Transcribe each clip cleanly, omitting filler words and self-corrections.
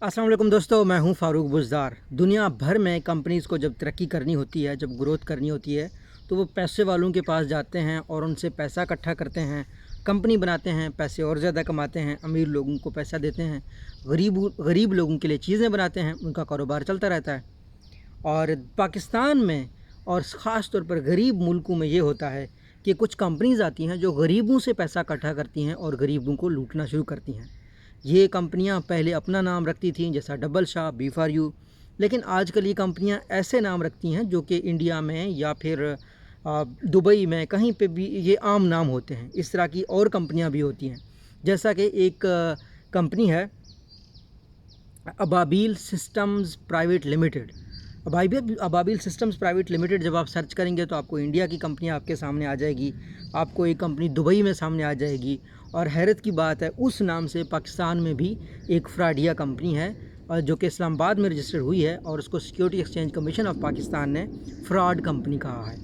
अस्सलाम वालेकुम दोस्तों, मैं हूं फ़ारूक बुज़दार। दुनिया भर में कंपनीज़ को जब तरक्की करनी होती है, जब ग्रोथ करनी होती है, तो वो पैसे वालों के पास जाते हैं और उनसे पैसा इकट्ठा करते हैं, कंपनी बनाते हैं, पैसे और ज़्यादा कमाते हैं, अमीर लोगों को पैसा देते हैं, गरीब लोगों के लिए चीज़ें बनाते हैं, उनका कारोबार चलता रहता है। और पाकिस्तान में और ख़ास तौर पर गरीब मुल्कों में ये होता है कि कुछ कंपनीज़ आती हैं जो गरीबों से पैसा इकट्ठा करती हैं और गरीबों को लूटना शुरू करती हैं। ये कंपनियां पहले अपना नाम रखती थीं, जैसा double Shah, B for U, लेकिन आजकल ये कंपनियां ऐसे नाम रखती हैं जो कि इंडिया में या फिर दुबई में कहीं पे भी ये आम नाम होते हैं। इस तरह की और कंपनियां भी होती हैं, जैसा कि एक कंपनी है Ababeel systems private limited. Ababeel systems private limited जब आप सर्च करेंगे तो आपको इंडिया की कंपनी आपके सामने आ जाएगी, आपको एक कंपनी दुबई में सामने आ जाएगी। और हैरत की बात है, उस नाम से पाकिस्तान में भी एक फ्राडिया कंपनी है और जो कि इस्लामाबाद में रजिस्टर्ड हुई है, और उसको security exchange commission of Pakistan ने फ्रॉड कंपनी कहा है।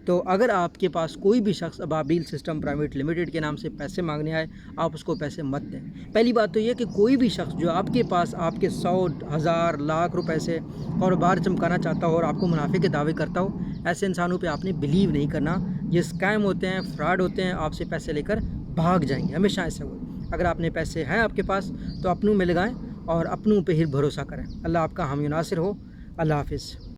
तो अगर आपके पास कोई भी शख्स अबाबील सिस्टम प्राइवेट लिमिटेड के नाम से पैसे मांगने आए, आप उसको पैसे मत दें। पहली बात तो ये कि कोई भी शख्स जो आपके पास आपके 100,000 लाख रुपए से कारोबार चमकाना चाहता हो और आपको मुनाफे के दावे करता हो, ऐसे इंसानों पे आपने बिलीव नहीं करना। ये स्कैम होते हैं, फ्रॉड होते हैं, आपसे पैसे लेकर भाग जाएंगे, हमेशा ऐसा हो। अगर आपने पैसे हैं आपके पास तो अपनों में लगाएं और अपनों पे ही भरोसा करें। अल्लाह आपका हामी नासिर हो। अल्लाह हाफिज़।